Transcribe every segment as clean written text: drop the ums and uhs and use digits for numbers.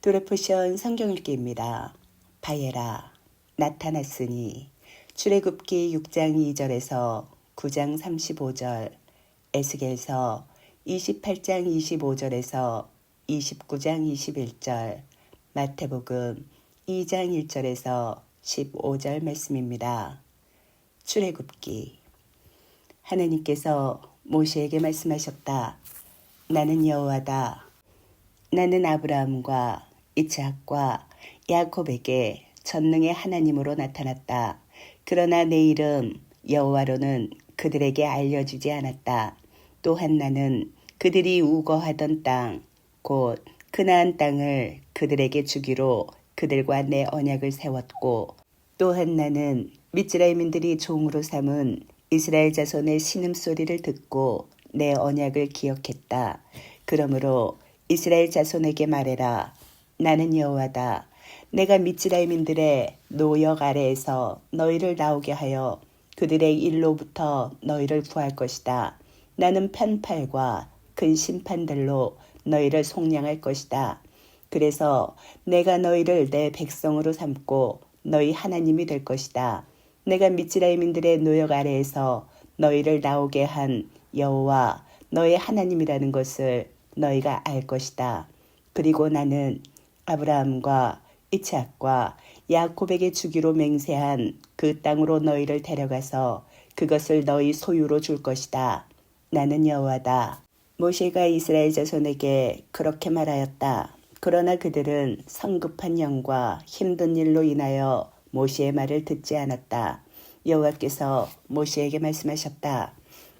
도레포션 성경읽기입니다. 바예라 나타났으니 출애굽기 6장 2절에서 9장 35절, 에스겔서 28장 25절에서 29장 21절, 마태복음 2장 1절에서 15절 말씀입니다. 출애굽기. 하나님께서 모세에게 말씀하셨다. 나는 여호와다. 나는 아브라함과 이삭과 야곱에게 전능의 하나님으로 나타났다. 그러나 내 이름 여호와로는 그들에게 알려지지 않았다. 또한 나는 그들이 우거하던 땅, 곧 그나안 땅을 그들에게 주기로 그들과 내 언약을 세웠고, 또한 나는 미스라임인들이 종으로 삼은 이스라엘 자손의 신음소리를 듣고 내 언약을 기억했다. 그러므로 이스라엘 자손에게 말해라. 나는 여호와다. 내가 미스라임인들의 노역 아래에서 너희를 나오게 하여 그들의 일로부터 너희를 구할 것이다. 나는 편팔과 큰 심판들로 너희를 속량할 것이다. 그래서 내가 너희를 내 백성으로 삼고 너희 하나님이 될 것이다. 내가 미스라임인들의 노역 아래에서 너희를 나오게 한 여호와 너희 하나님이라는 것을 너희가 알 것이다. 그리고 나는 아브라함과 이삭과 야곱에게 주기로 맹세한 그 땅으로 너희를 데려가서 그것을 너희 소유로 줄 것이다. 나는 여호와다. 모세가 이스라엘 자손에게 그렇게 말하였다. 그러나 그들은 성급한 영과 힘든 일로 인하여 모세의 말을 듣지 않았다. 여호와께서 모세에게 말씀하셨다.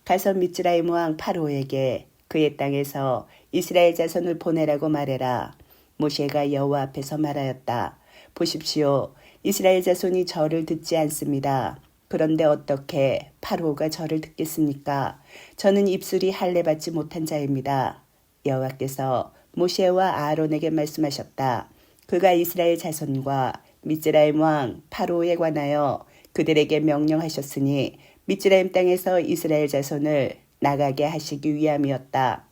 가서 미스라임 왕 파로에게 그의 땅에서 이스라엘 자손을 보내라고 말해라. 모세가 여호와 앞에서 말하였다. 보십시오. 이스라엘 자손이 저를 듣지 않습니다. 그런데 어떻게 파로가 저를 듣겠습니까? 저는 입술이 할례받지 못한 자입니다. 여호와께서 모세와 아론에게 말씀하셨다. 그가 이스라엘 자손과 미스라임 왕 파로에 관하여 그들에게 명령하셨으니 미스라임 땅에서 이스라엘 자손을 나가게 하시기 위함이었다.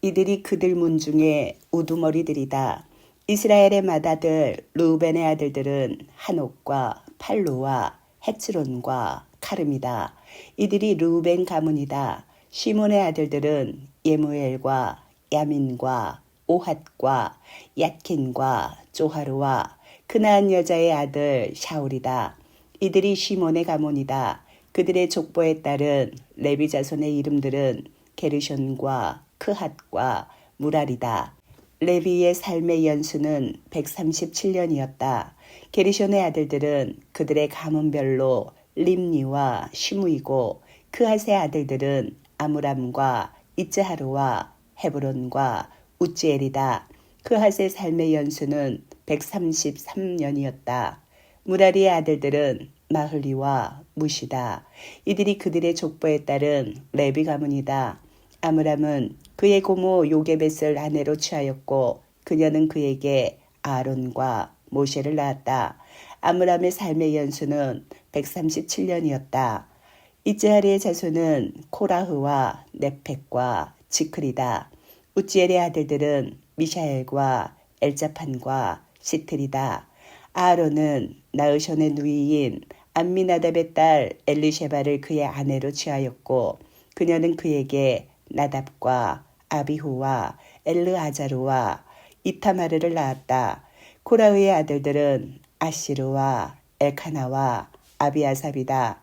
이들이 그들 문중에 우두머리들이다. 이스라엘의 맏아들 르우벤의 아들들은 한옥과 팔루와 헤츠론과 카름이다. 이들이 르우벤 가문이다. 시몬의 아들들은 예무엘과 야민과 오핫과 얏킨과 조하루와 그나안 여자의 아들 샤울이다. 이들이 시몬의 가문이다. 그들의 족보에 따른 레위 자손의 이름들은 게르손과 크핫과 무랄이다. 레위의 삶의 연수는 137년이었다. 게르손의 아들들은 그들의 가문별로 림니와 시므이고, 크핫의 아들들은 아므람과 이츠하루와 헤브론과 우찌엘이다. 크핫의 삶의 연수는 133년이었다. 무랄이의 아들들은 마흘리와 무시다. 이들이 그들의 족보에 따른 레위 가문이다. 아므람은 그의 고모 요게벳을 아내로 취하였고 그녀는 그에게 아론과 모세를 낳았다. 아므람의 삶의 연수는 137년이었다. 이즈하리의 자손은 코라흐와 네펙과 지클이다. 우찌엘의 아들들은 미샤엘과 엘자판과 시틀이다. 아론은 나으션의 누이인 암미나답의 딸 엘리셰바를 그의 아내로 취하였고 그녀는 그에게 나답과 아비후와 엘르아자르와 이타마르를 낳았다. 코라흐의 아들들은 아시르와 엘카나와 아비아삽이다.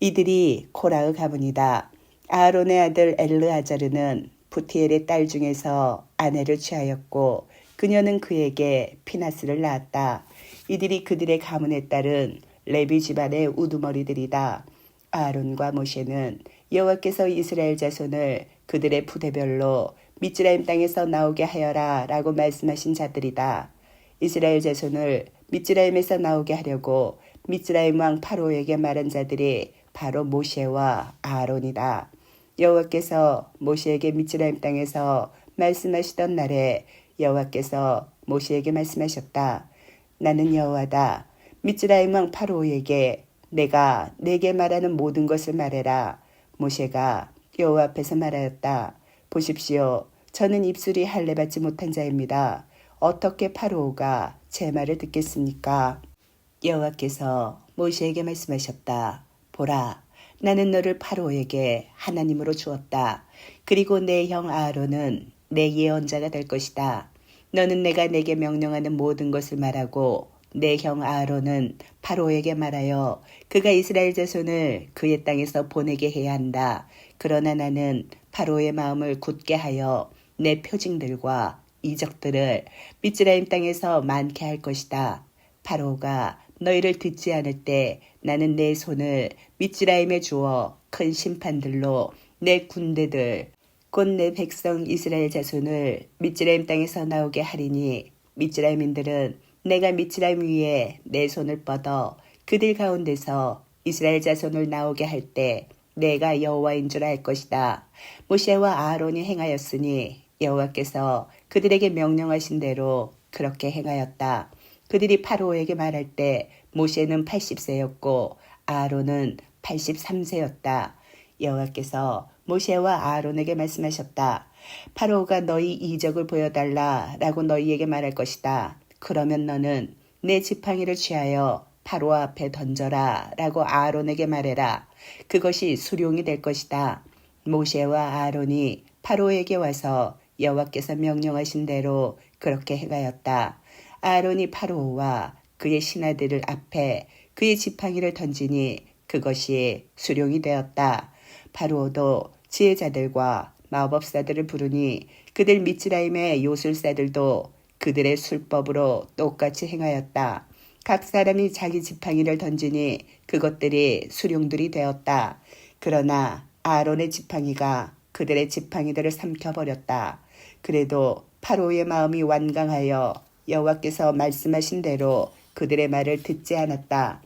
이들이 코라흐 가문이다. 아론의 아들 엘르아자르는 부티엘의 딸 중에서 아내를 취하였고 그녀는 그에게 피나스를 낳았다. 이들이 그들의 가문에 따른 레위 집안의 우두머리들이다. 아론과 모세는 여호와께서 이스라엘 자손을 그들의 부대별로 미스라임 땅에서 나오게 하여라 라고 말씀하신 자들이다. 이스라엘 자손을 미스라임에서 나오게 하려고 미스라임 왕 파로에게 말한 자들이 바로 모세와 아론이다. 여호와께서 모세에게 미스라임 땅에서 말씀하시던 날에 여호와께서 모세에게 말씀하셨다. 나는 여호와다. 미스라임 왕 파로에게 내가 내게 말하는 모든 것을 말해라. 모세가 여호와 앞에서 말하였다. 보십시오. 저는 입술이 할례받지 못한 자입니다. 어떻게 파로가 제 말을 듣겠습니까? 여호와께서 모세에게 말씀하셨다. 보라, 나는 너를 파로에게 하나님으로 주었다. 그리고 내 형 아하론은 내 예언자가 될 것이다. 너는 내가 내게 명령하는 모든 것을 말하고 내 형 아하론은 파로에게 말하여 그가 이스라엘 자손을 그의 땅에서 보내게 해야 한다. 그러나 나는 파로의 마음을 굳게 하여 내 표징들과 이적들을 미즈라임 땅에서 많게 할 것이다. 파로가 너희를 듣지 않을 때 나는 내 손을 미즈라임에 주어 큰 심판들로 내 군대들 곧 내 백성 이스라엘 자손을 미즈라임 땅에서 나오게 하리니 미즈라임인들은 내가 미즈라임 위에 내 손을 뻗어 그들 가운데서 이스라엘 자손을 나오게 할 때 내가 여호와인 줄 알 것이다. 모세와 아하론이 행하였으니 여호와께서 그들에게 명령하신 대로 그렇게 행하였다. 그들이 파로에게 말할 때 모세는 80세였고 아하론은 83세였다. 여호와께서 모세와 아하론에게 말씀하셨다. 파로가 너희 이적을 보여달라 라고 너희에게 말할 것이다. 그러면 너는 내 지팡이를 취하여 파로 앞에 던져라 라고 아하론에게 말해라. 그것이 수룡이 될 것이다. 모세와 아하론이 파로에게 와서 여호와께서 명령하신 대로 그렇게 행하였다. 아하론이 파로와 그의 신하들을 앞에 그의 지팡이를 던지니 그것이 수룡이 되었다. 파로도 지혜자들과 마법사들을 부르니 그들 미즈라임의 요술사들도 그들의 술법으로 똑같이 행하였다. 각 사람이 자기 지팡이를 던지니 그것들이 수룡들이 되었다. 그러나 아론의 지팡이가 그들의 지팡이들을 삼켜버렸다. 그래도 파로의 마음이 완강하여 여호와께서 말씀하신 대로 그들의 말을 듣지 않았다.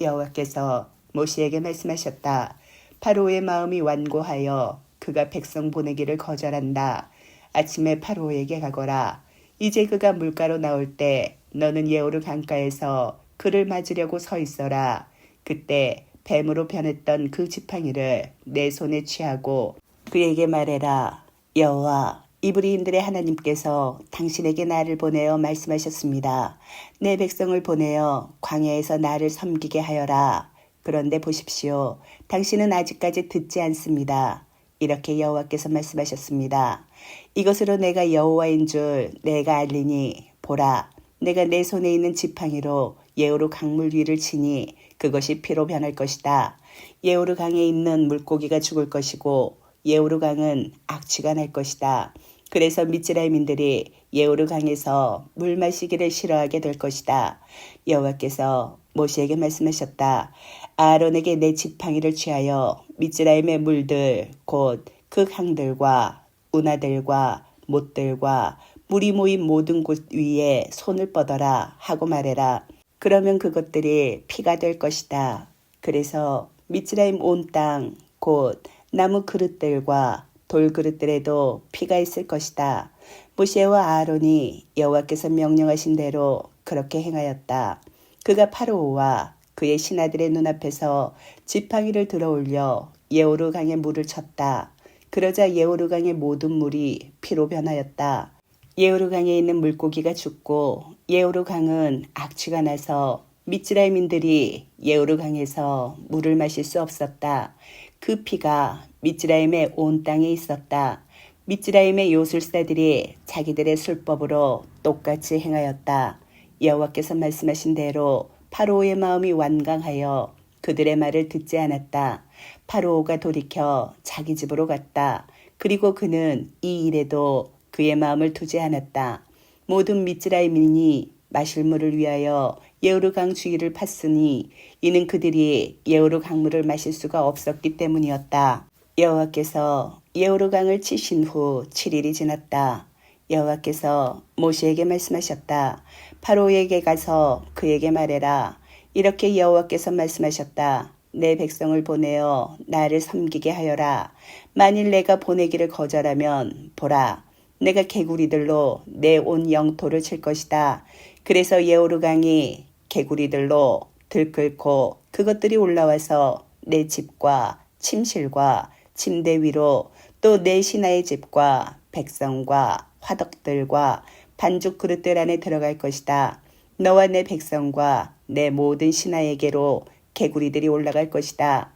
여호와께서 모세에게 말씀하셨다. 파로의 마음이 완고하여 그가 백성 보내기를 거절한다. 아침에 파로에게 가거라. 이제 그가 물가로 나올 때 너는 예오르 강가에서 그를 맞으려고 서 있어라. 그때 뱀으로 변했던 그 지팡이를 내 손에 취하고 그에게 말해라. 여호와 이브리인들의 하나님께서 당신에게 나를 보내어 말씀하셨습니다. 내 백성을 보내어 광야에서 나를 섬기게 하여라. 그런데 보십시오. 당신은 아직까지 듣지 않습니다. 이렇게 여호와께서 말씀하셨습니다. 이것으로 내가 여호와인 줄 내가 알리니 보라. 내가 내 손에 있는 지팡이로 예오르 강물 위를 치니 그것이 피로 변할 것이다. 예오르 강에 있는 물고기가 죽을 것이고 예오르 강은 악취가 날 것이다. 그래서 미즈라임인들이 예오르 강에서 물 마시기를 싫어하게 될 것이다. 여호와께서 모세에게 말씀하셨다. 아론에게 내 지팡이를 취하여 미즈라임의 물들 곧 그 강들과 운하들과 못들과 물이 모인 모든 곳 위에 손을 뻗어라 하고 말해라. 그러면 그것들이 피가 될 것이다. 그래서 미즈라임 온 땅 곧 나무 그릇들과 돌 그릇들에도 피가 있을 것이다. 모세와 아론이 여호와께서 명령하신 대로 그렇게 행하였다. 그가 파로와 그의 신하들의 눈앞에서 지팡이를 들어올려 예오르 강에 물을 쳤다. 그러자 예오르 강의 모든 물이 피로 변하였다. 예오르 강에 있는 물고기가 죽고 예오르 강은 악취가 나서 미즈라임인들이 예오르 강에서 물을 마실 수 없었다. 그 피가 미즈라임의 온 땅에 있었다. 미즈라임의 요술사들이 자기들의 술법으로 똑같이 행하였다. 여호와께서 말씀하신 대로 파로의 마음이 완강하여 그들의 말을 듣지 않았다. 파로가 돌이켜 자기 집으로 갔다. 그리고 그는 이 일에도 그의 마음을 두지 않았다. 모든 미즈라임인이 마실 물을 위하여 예오르 강 주위를 팠으니 이는 그들이 예오르 강물을 마실 수가 없었기 때문이었다. 여호와께서 예오르 강을 치신 후 7일이 지났다. 여호와께서 모세에게 말씀하셨다. 파로에게 가서 그에게 말해라. 이렇게 여호와께서 말씀하셨다. 내 백성을 보내어 나를 섬기게 하여라. 만일 내가 보내기를 거절하면 보라. 내가 개구리들로 내 온 영토를 칠 것이다. 그래서 예오르 강이 개구리들로 들끓고 그것들이 올라와서 내 집과 침실과 침대 위로 또 내 신하의 집과 백성과 화덕들과 반죽 그릇들 안에 들어갈 것이다. 너와 내 백성과 내 모든 신하에게로 개구리들이 올라갈 것이다.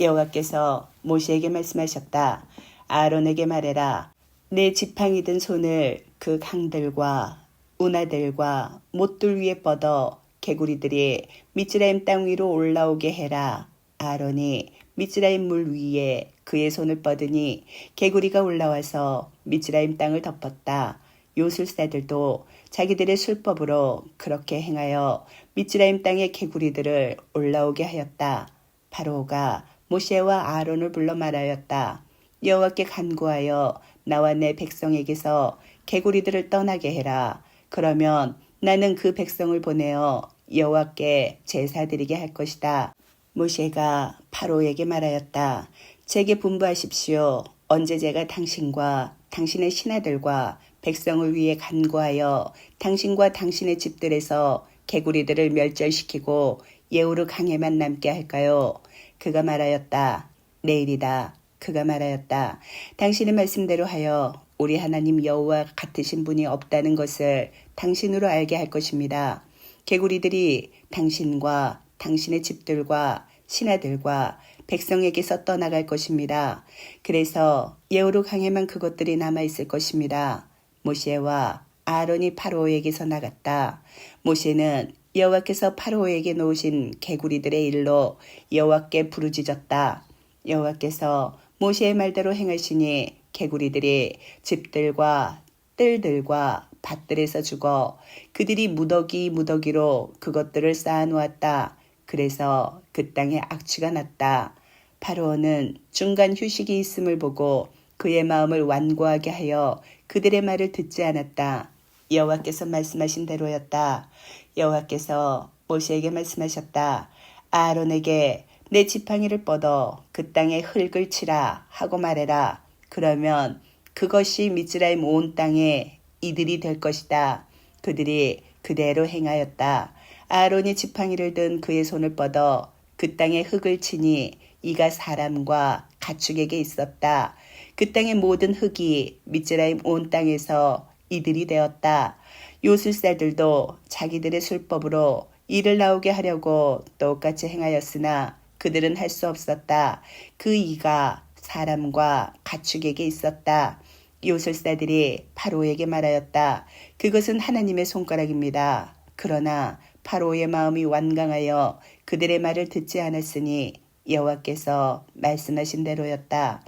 여호와께서 모세에게 말씀하셨다. 아론에게 말해라. 내 지팡이 든 손을 그 강들과 운하들과 못들 위에 뻗어 개구리들이 미즈라임 땅 위로 올라오게 해라. 아론이 미즈라임 물 위에 그의 손을 뻗으니 개구리가 올라와서 미즈라임 땅을 덮었다. 요술사들도 자기들의 술법으로 그렇게 행하여 미즈라임 땅의 개구리들을 올라오게 하였다. 바로가 모세와 아론을 불러 말하였다. 여호와께 간구하여 나와 내 백성에게서 개구리들을 떠나게 해라. 그러면 나는 그 백성을 보내어 여호와께 제사드리게 할 것이다. 모세가 바로에게 말하였다. 제게 분부하십시오. 언제 제가 당신과 당신의 신하들과 백성을 위해 간구하여 당신과 당신의 집들에서 개구리들을 멸절시키고 예후르 강에만 남게 할까요? 그가 말하였다. 내일이다. 그가 말하였다. 당신의 말씀대로 하여 우리 하나님 여호와 같으신 분이 없다는 것을 당신으로 알게 할 것입니다. 개구리들이 당신과 당신의 집들과 신하들과 백성에게서 떠나갈 것입니다. 그래서 예후르 강에만 그것들이 남아있을 것입니다. 모세와 아론이 파로에게서 나갔다. 모세는 여호와께서 파로에게 놓으신 개구리들의 일로 여호와께 부르짖었다. 여호와께서 모세의 말대로 행하시니 개구리들이 집들과 뜰들과 밭들에서 죽어 그들이 무더기로 그것들을 쌓아놓았다. 그래서 그 땅에 악취가 났다. 파로는 중간 휴식이 있음을 보고 그의 마음을 완고하게 하여 그들의 말을 듣지 않았다. 여호와께서 말씀하신 대로였다. 여호와께서 모세에게 말씀하셨다. 아론에게 내 지팡이를 뻗어 그 땅에 흙을 치라 하고 말해라. 그러면 그것이 미즈라임 온 땅에 이들이 될 것이다. 그들이 그대로 행하였다. 아론이 지팡이를 든 그의 손을 뻗어 그 땅에 흙을 치니 이가 사람과 가축에게 있었다. 그 땅의 모든 흙이 미즈라임 온 땅에서 이들이 되었다. 요술사들도 자기들의 술법으로 이를 나오게 하려고 똑같이 행하였으나 그들은 할 수 없었다. 그 이가 사람과 가축에게 있었다. 요술사들이 파로에게 말하였다. 그것은 하나님의 손가락입니다. 그러나 파로의 마음이 완강하여 그들의 말을 듣지 않았으니 여호와께서 말씀하신 대로였다.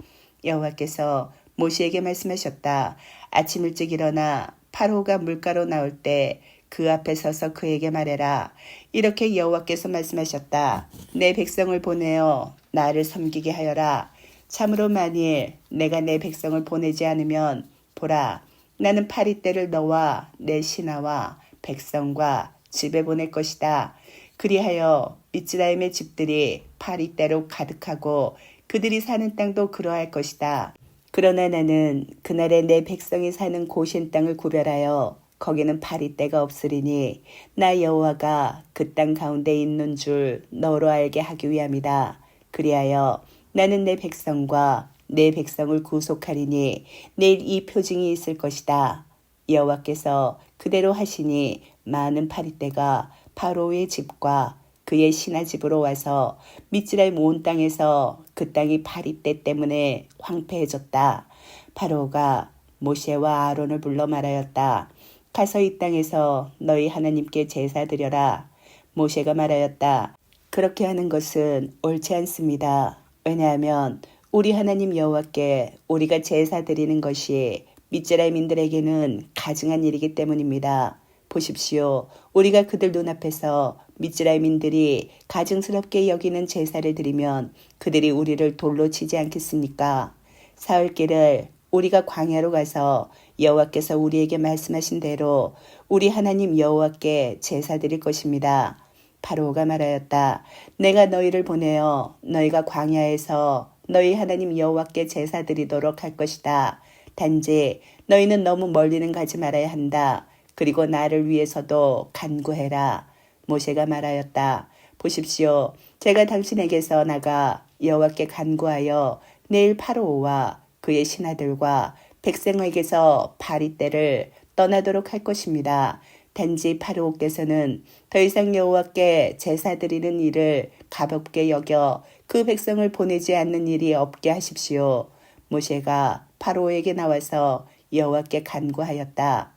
여호와께서 모세에게 말씀하셨다. 아침 일찍 일어나 파로가 물가로 나올 때 그 앞에 서서 그에게 말해라. 이렇게 여호와께서 말씀하셨다. 내 백성을 보내어 나를 섬기게 하여라. 참으로 만일 내가 내 백성을 보내지 않으면 보라, 나는 파리떼를 너와 내 신하와 백성과 집에 보낼 것이다. 그리하여 미즈라임의 집들이 파리떼로 가득하고 그들이 사는 땅도 그러할 것이다. 그러나 나는 그날에 내 백성이 사는 고센 땅을 구별하여 거기는 파리떼가 없으리니 나 여호와가 그 땅 가운데 있는 줄 너로 알게 하기 위함이다. 그리하여 나는 내 백성과 내 백성을 구속하리니 내일 이 표징이 있을 것이다. 여호와께서 그대로 하시니 많은 파리떼가 파로의 집과 그의 신하 집으로 와서 미즈라임 온 땅에서 그 땅이 파리떼 때문에 황폐해졌다. 파로가 모세와 아론을 불러 말하였다. 가서 이 땅에서 너희 하나님께 제사 드려라. 모세가 말하였다. 그렇게 하는 것은 옳지 않습니다. 왜냐하면 우리 하나님 여호와께 우리가 제사 드리는 것이 미즈라임인들에게는 가증한 일이기 때문입니다. 보십시오. 우리가 그들 눈앞에서 미즈라임인들이 가증스럽게 여기는 제사를 드리면 그들이 우리를 돌로 치지 않겠습니까? 사흘길을 우리가 광야로 가서 여호와께서 우리에게 말씀하신 대로 우리 하나님 여호와께 제사 드릴 것입니다. 바로가 말하였다. 내가 너희를 보내어 너희가 광야에서 너희 하나님 여호와께 제사 드리도록 할 것이다. 단지 너희는 너무 멀리는 가지 말아야 한다. 그리고 나를 위해서도 간구해라. 모세가 말하였다. 보십시오. 제가 당신에게서 나가 여호와께 간구하여 내일 파로와 그의 신하들과 백성에게서 파리떼를 떠나도록 할 것입니다. 단지 파로오께서는 더 이상 여호와께 제사 드리는 일을 가볍게 여겨 그 백성을 보내지 않는 일이 없게 하십시오. 모세가 파로에게 나와서 여호와께 간구하였다.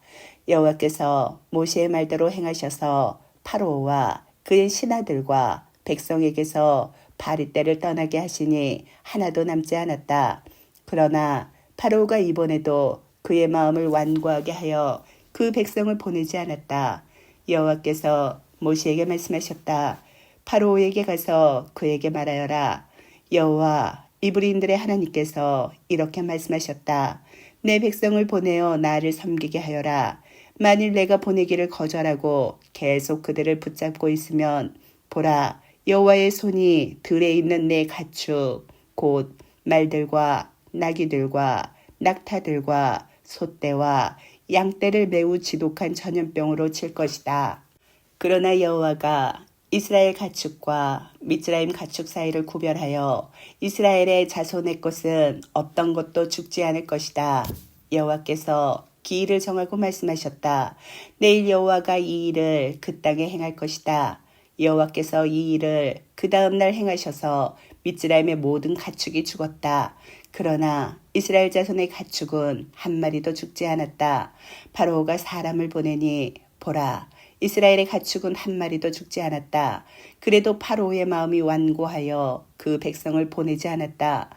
여호와께서 모세의 말대로 행하셔서 파로와 그의 신하들과 백성에게서 바리떼를 떠나게 하시니 하나도 남지 않았다. 그러나 파로가 이번에도 그의 마음을 완고하게 하여 그 백성을 보내지 않았다. 여호와께서 모세에게 말씀하셨다. 파로에게 가서 그에게 말하여라. 여호와 이브리인들의 하나님께서 이렇게 말씀하셨다. 내 백성을 보내어 나를 섬기게 하여라. 만일 내가 보내기를 거절하고 계속 그들을 붙잡고 있으면 보라, 여호와의 손이 들에 있는 내 가축 곧 말들과 나귀들과 낙타들과 솥대와 양떼를 매우 지독한 전염병으로 칠 것이다. 그러나 여호와가 이스라엘 가축과 미즈라임 가축 사이를 구별하여 이스라엘의 자손의 것은 어떤 것도 죽지 않을 것이다. 여호와께서 기일을 정하고 말씀하셨다. 내일 여호와가 이 일을 그 땅에 행할 것이다. 여호와께서 이 일을 그 다음 날 행하셔서 미즈라임의 모든 가축이 죽었다. 그러나 이스라엘 자손의 가축은 한 마리도 죽지 않았다. 파로가 사람을 보내니 보라, 이스라엘의 가축은 한 마리도 죽지 않았다. 그래도 파로의 마음이 완고하여 그 백성을 보내지 않았다.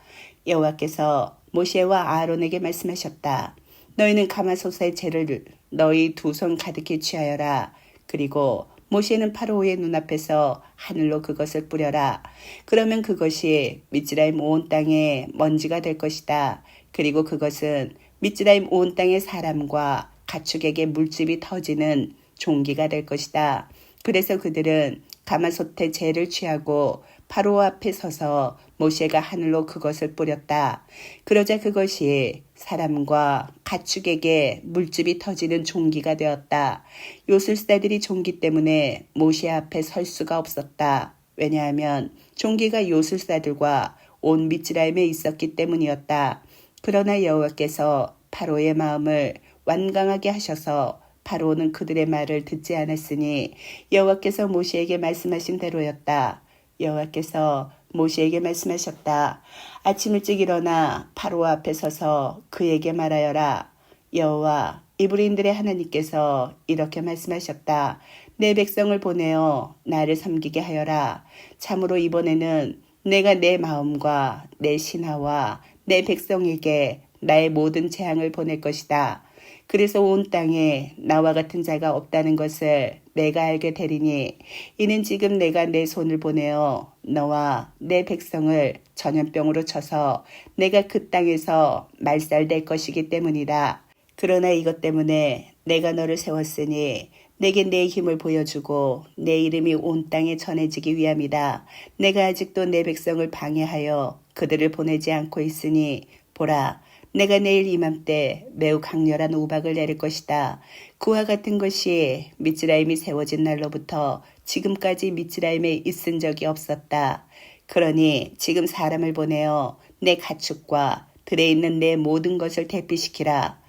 여호와께서 모세와 아론에게 말씀하셨다. 너희는 가마솥의 재를 너희 두 손 가득히 취하여라. 그리고 모세는 파로의 눈앞에서 하늘로 그것을 뿌려라. 그러면 그것이 미즈라임 온 땅에 먼지가 될 것이다. 그리고 그것은 미즈라임 온 땅의 사람과 가축에게 물집이 터지는 종기가 될 것이다. 그래서 그들은 가마솥의 재를 취하고 파로 앞에 서서 모세가 하늘로 그것을 뿌렸다. 그러자 그것이 사람과 가축에게 물집이 터지는 종기가 되었다. 요술사들이 종기 때문에 모세 앞에 설 수가 없었다. 왜냐하면 종기가 요술사들과 온 미즈라임에 있었기 때문이었다. 그러나 여호와께서 파로의 마음을 완강하게 하셔서 파로는 그들의 말을 듣지 않았으니 여호와께서 모세에게 말씀하신 대로였다. 여호와께서 모세에게 말씀하셨다. 아침 일찍 일어나 파로 앞에 서서 그에게 말하여라. 여호와 이브리인들의 하나님께서 이렇게 말씀하셨다. 내 백성을 보내어 나를 섬기게 하여라. 참으로 이번에는 내가 내 마음과 내 신하와 내 백성에게 나의 모든 재앙을 보낼 것이다. 그래서 온 땅에 나와 같은 자가 없다는 것을 내가 알게 되리니 이는 지금 내가 내 손을 보내어 너와 내 백성을 전염병으로 쳐서 내가 그 땅에서 말살될 것이기 때문이다. 그러나 이것 때문에 내가 너를 세웠으니 내게 내 힘을 보여주고 내 이름이 온 땅에 전해지기 위함이다. 내가 아직도 내 백성을 방해하여 그들을 보내지 않고 있으니 보라, 내가 내일 이맘때 매우 강렬한 우박을 내릴 것이다. 그와 같은 것이 미즈라임이 세워진 날로부터 지금까지 미즈라임에 있은 적이 없었다. 그러니 지금 사람을 보내어 내 가축과 들에 있는 내 모든 것을 대피시키라.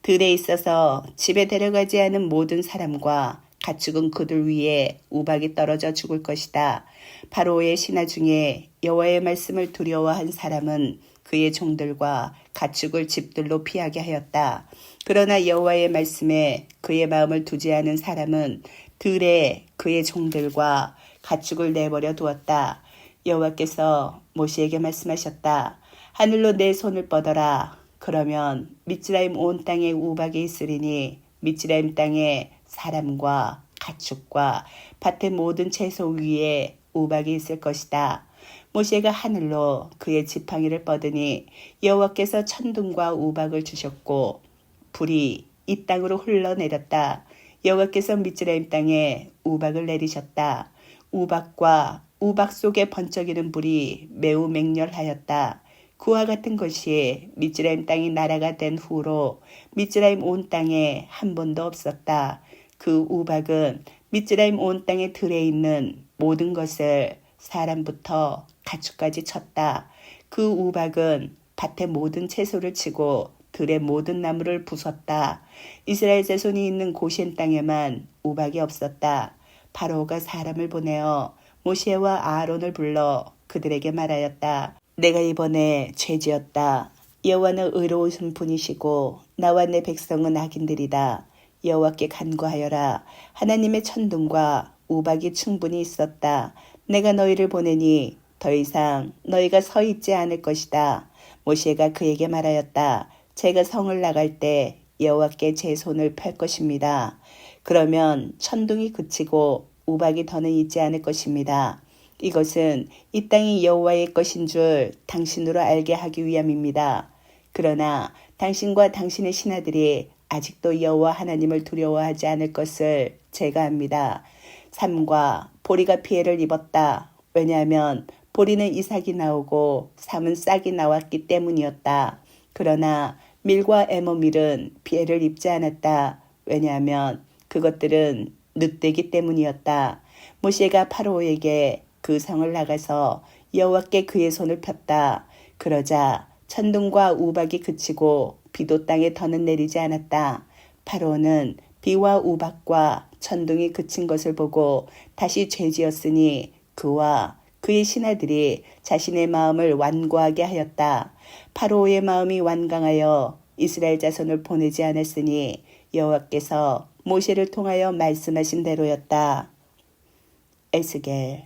들에 있어서 집에 데려가지 않은 모든 사람과 가축은 그들 위에 우박이 떨어져 죽을 것이다. 바로의 신하 중에 여호와의 말씀을 두려워한 사람은 그의 종들과 가축을 집들로 피하게 하였다. 그러나 여호와의 말씀에 그의 마음을 두지 않은 사람은 들에 그의 종들과 가축을 내버려 두었다. 여호와께서 모세에게 말씀하셨다. 하늘로 내 손을 뻗어라. 그러면 미즈라임 온 땅에 우박이 있으리니 미즈라임 땅에 사람과 가축과 밭의 모든 채소 위에 우박이 있을 것이다. 모세가 하늘로 그의 지팡이를 뻗으니 여호와께서 천둥과 우박을 주셨고 불이 이 땅으로 흘러내렸다. 여호와께서 미즈라임 땅에 우박을 내리셨다. 우박과 우박 속에 번쩍이는 불이 매우 맹렬하였다. 그와 같은 것이 미즈라임 땅이 나라가 된 후로 미즈라임 온 땅에 한 번도 없었다. 그 우박은 미즈라임 온 땅에 들에 있는 모든 것을 사람부터 가축까지 쳤다. 그 우박은 밭의 모든 채소를 치고 들의 모든 나무를 부쉈다. 이스라엘 자손이 있는 고센 땅에만 우박이 없었다. 바로가 사람을 보내어 모세와 아하론을 불러 그들에게 말하였다. 내가 이번에 죄지었다. 여호와는 의로우신 분이시고 나와 내 백성은 악인들이다. 여호와께 간구하여라. 하나님의 천둥과 우박이 충분히 있었다. 내가 너희를 보내니 더 이상 너희가 서 있지 않을 것이다. 모세가 그에게 말하였다. 제가 성을 나갈 때 여호와께 제 손을 펼 것입니다. 그러면 천둥이 그치고 우박이 더는 있지 않을 것입니다. 이것은 이 땅이 여호와의 것인 줄 당신으로 알게 하기 위함입니다. 그러나 당신과 당신의 신하들이 아직도 여호와 하나님을 두려워하지 않을 것을 제가 압니다. 삼과 보리가 피해를 입었다. 왜냐하면 보리는 이삭이 나오고 삼은 싹이 나왔기 때문이었다. 그러나 밀과 에모밀은 피해를 입지 않았다. 왜냐하면 그것들은 늦되기 때문이었다. 모세가 파로에게 그 성을 나가서 여호와께 그의 손을 폈다. 그러자 천둥과 우박이 그치고 비도 땅에 더는 내리지 않았다. 파로는 비와 우박과 천둥이 그친 것을 보고 다시 죄지었으니 그와 그의 신하들이 자신의 마음을 완고하게 하였다. 파로의 마음이 완강하여 이스라엘 자손을 보내지 않았으니 여호와께서 모세를 통하여 말씀하신 대로였다. 에스겔.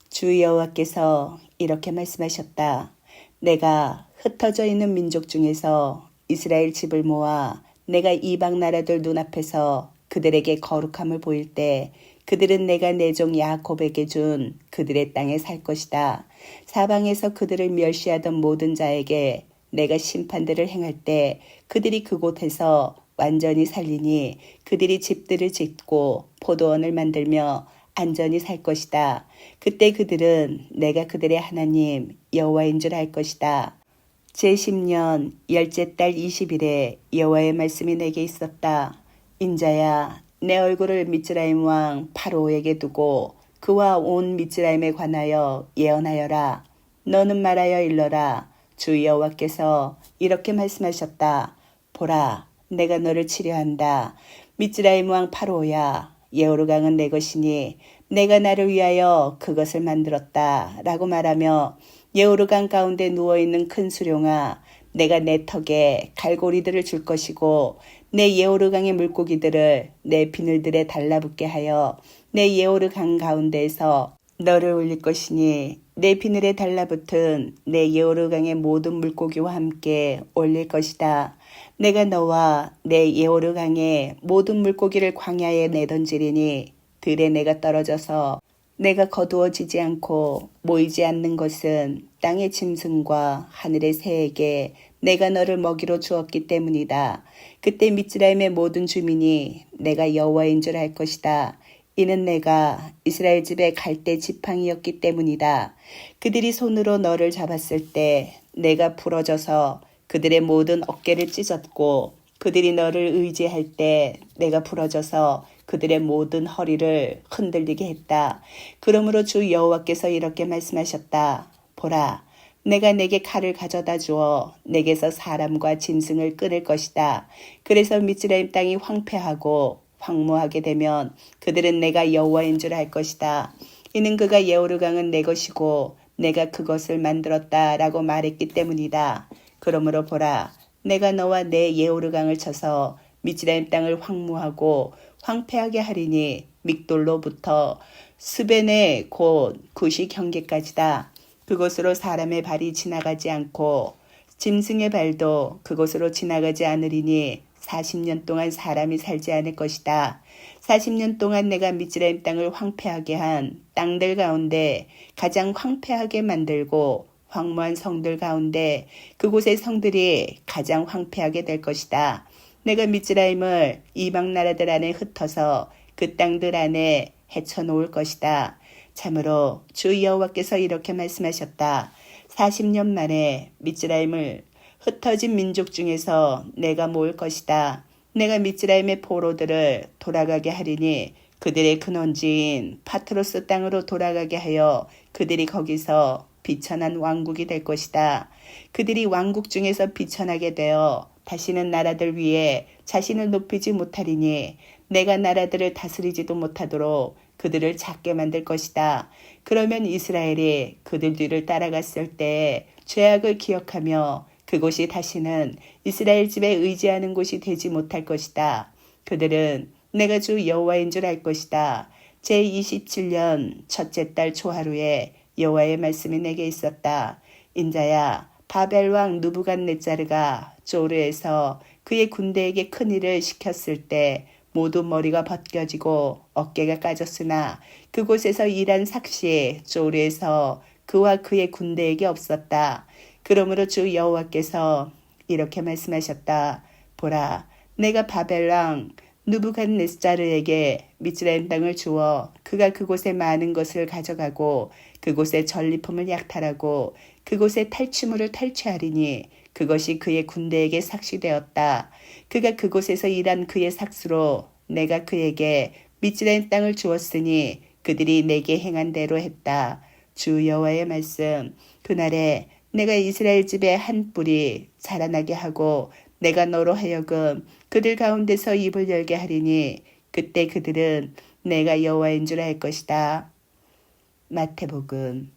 주 여호와께서 이렇게 말씀하셨다. 내가 흩어져 있는 민족 중에서 이스라엘 집을 모아 내가 이방 나라들 눈앞에서 그들에게 거룩함을 보일 때 그들은 내가 내 종 야곱에게 준 그들의 땅에 살 것이다. 사방에서 그들을 멸시하던 모든 자에게 내가 심판들을 행할 때 그들이 그곳에서 완전히 살리니 그들이 집들을 짓고 포도원을 만들며 안전히 살 것이다. 그때 그들은 내가 그들의 하나님 여호와인 줄 알 것이다. 제10년 10째 달 20일에 여호와의 말씀이 내게 있었다. 인자야, 내 얼굴을 미즈라임 왕 파로에게 두고 그와 온 미즈라임에 관하여 예언하여라. 너는 말하여 일러라. 주 여호와께서 이렇게 말씀하셨다. 보라, 내가 너를 치려한다. 미즈라임 왕 파로야, 예호르강은 내 것이니 내가 나를 위하여 그것을 만들었다. 라고 말하며 예호르강 가운데 누워있는 큰 수룡아, 내가 내 턱에 갈고리들을 줄 것이고 내 예호르강의 물고기들을 내 비늘들에 달라붙게 하여 내 예호르강 가운데에서 너를 올릴 것이니 내 비늘에 달라붙은 내 예호르강의 모든 물고기와 함께 올릴 것이다. 내가 너와 내 예호르강의 모든 물고기를 광야에 내던지리니 들에 내가 떨어져서 내가 거두어지지 않고 모이지 않는 것은 땅의 짐승과 하늘의 새에게 내가 너를 먹이로 주었기 때문이다. 그때 미즈라임의 모든 주민이 내가 여호와인 줄 알 것이다. 이는 내가 이스라엘 집의 갈대 지팡이였기 때문이다. 그들이 손으로 너를 잡았을 때 내가 부러져서 그들의 모든 어깨를 찢었고 그들이 너를 의지할 때 내가 부러져서 그들의 모든 허리를 흔들리게 했다. 그러므로 주 여호와께서 이렇게 말씀하셨다. 보라, 내가 내게 칼을 가져다 주어 내게서 사람과 짐승을 끊을 것이다. 그래서 미즈라임 땅이 황폐하고 황무하게 되면 그들은 내가 여호와인 줄 알 것이다. 이는 그가 예호르강은 내 것이고 내가 그것을 만들었다라고 말했기 때문이다. 그러므로 보라, 내가 너와 내 예호르강을 쳐서 미즈라임 땅을 황무하고 황폐하게 하리니 믹돌로부터 스벤의 곧 구시 경계까지다. 그곳으로 사람의 발이 지나가지 않고 짐승의 발도 그곳으로 지나가지 않으리니 40년 동안 사람이 살지 않을 것이다. 40년 동안 내가 미즈라임 땅을 황폐하게 한 땅들 가운데 가장 황폐하게 만들고 황무한 성들 가운데 그곳의 성들이 가장 황폐하게 될 것이다. 내가 미즈라임을 이방 나라들 안에 흩어서 그 땅들 안에 헤쳐놓을 것이다. 참으로 주 여호와께서 이렇게 말씀하셨다. 40년 만에 미즈라임을 흩어진 민족 중에서 내가 모을 것이다. 내가 미즈라임의 포로들을 돌아가게 하리니 그들의 근원지인 파트로스 땅으로 돌아가게 하여 그들이 거기서 비천한 왕국이 될 것이다. 그들이 왕국 중에서 비천하게 되어 다시는 나라들 위에 자신을 높이지 못하리니 내가 나라들을 다스리지도 못하도록 그들을 작게 만들 것이다. 그러면 이스라엘이 그들 뒤를 따라갔을 때 죄악을 기억하며 그곳이 다시는 이스라엘 집에 의지하는 곳이 되지 못할 것이다. 그들은 내가 주 여호와인 줄 알 것이다. 제27년 첫째 달 초하루에 여호와의 말씀이 내게 있었다. 인자야, 바벨 왕 느부갓네자르가 조르에서 그의 군대에게 큰 일을 시켰을 때 모두 머리가 벗겨지고 어깨가 까졌으나 그곳에서 일한 삭시 조르에서 그와 그의 군대에게 없었다. 그러므로 주 여호와께서 이렇게 말씀하셨다. 보라, 내가 바벨 왕 느부갓네살에게 미즈라임 땅을 주어 그가 그곳에 많은 것을 가져가고 그곳에 전리품을 약탈하고 그곳에 탈취물을 탈취하리니 그것이 그의 군대에게 삭시되었다. 그가 그곳에서 일한 그의 삭수로 내가 그에게 미즈라임 땅을 주었으니 그들이 내게 행한 대로 했다. 주 여호와의 말씀. 그날에 내가 이스라엘 집에 한 뿔이 자라나게 하고 내가 너로 하여금 그들 가운데서 입을 열게 하리니 그때 그들은 내가 여호와인 줄 알 것이다. 마태복음.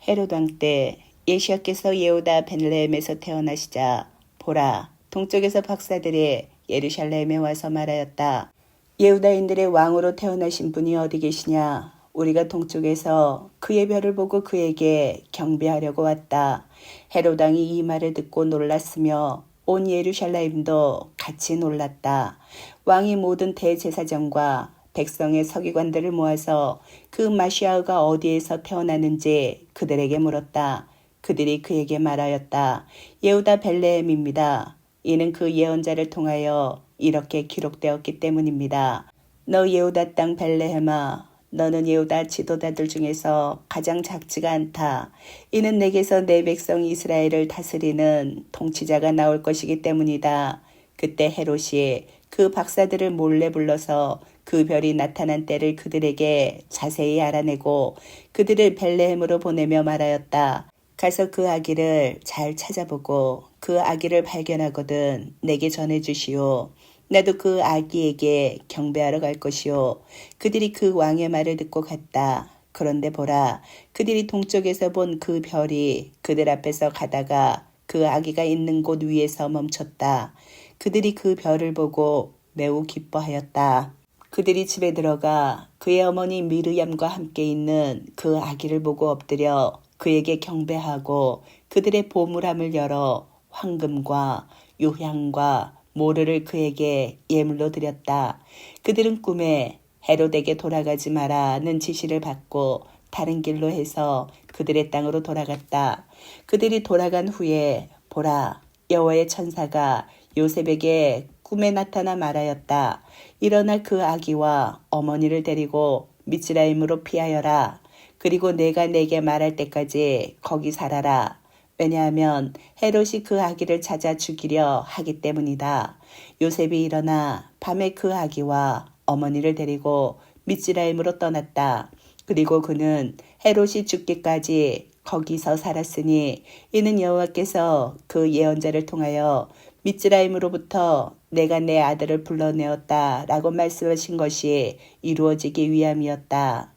헤롯 왕 때 예시야께서 예후다 베들레헴에서 태어나시자 보라, 동쪽에서 박사들이 예루살렘에 와서 말하였다. 예후다인들의 왕으로 태어나신 분이 어디 계시냐? 우리가 동쪽에서 그의 별을 보고 그에게 경배하려고 왔다. 헤롯 왕이 이 말을 듣고 놀랐으며 온 예루살렘도 같이 놀랐다. 왕이 모든 대제사장과 백성의 서기관들을 모아서 그 마시아가 어디에서 태어나는지 그들에게 물었다. 그들이 그에게 말하였다. 예후다 벳레헴입니다. 이는 그 예언자를 통하여 이렇게 기록되었기 때문입니다. 너 예후다 땅 벳레헴아, 너는 예후다 지도자들 중에서 가장 작지가 않다. 이는 내게서 내 백성 이스라엘을 다스리는 통치자가 나올 것이기 때문이다. 그때 헤롯이 그 박사들을 몰래 불러서 그 별이 나타난 때를 그들에게 자세히 알아내고 그들을 벳레헴으로 보내며 말하였다. 가서 그 아기를 잘 찾아보고 그 아기를 발견하거든 내게 전해주시오. 나도 그 아기에게 경배하러 갈 것이요. 그들이 그 왕의 말을 듣고 갔다. 그런데 보라, 그들이 동쪽에서 본 그 별이 그들 앞에서 가다가 그 아기가 있는 곳 위에서 멈췄다. 그들이 그 별을 보고 매우 기뻐하였다. 그들이 집에 들어가 그의 어머니 미르얌과 함께 있는 그 아기를 보고 엎드려 그에게 경배하고 그들의 보물함을 열어 황금과 유향과 모르를 그에게 예물로 드렸다. 그들은 꿈에 헤롯에게 돌아가지 마라는 지시를 받고 다른 길로 해서 그들의 땅으로 돌아갔다. 그들이 돌아간 후에 보라, 여호와의 천사가 요셉에게 꿈에 나타나 말하였다. 일어나 그 아기와 어머니를 데리고 미즈라임으로 피하여라. 그리고 내가 내게 말할 때까지 거기 살아라. 왜냐하면 헤롯이 그 아기를 찾아 죽이려 하기 때문이다. 요셉이 일어나 밤에 그 아기와 어머니를 데리고 미즈라임으로 떠났다. 그리고 그는 헤롯이 죽기까지 거기서 살았으니 이는 여호와께서 그 예언자를 통하여 미즈라임으로부터 내가 내 아들을 불러내었다라고 말씀하신 것이 이루어지기 위함이었다.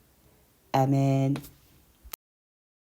아멘.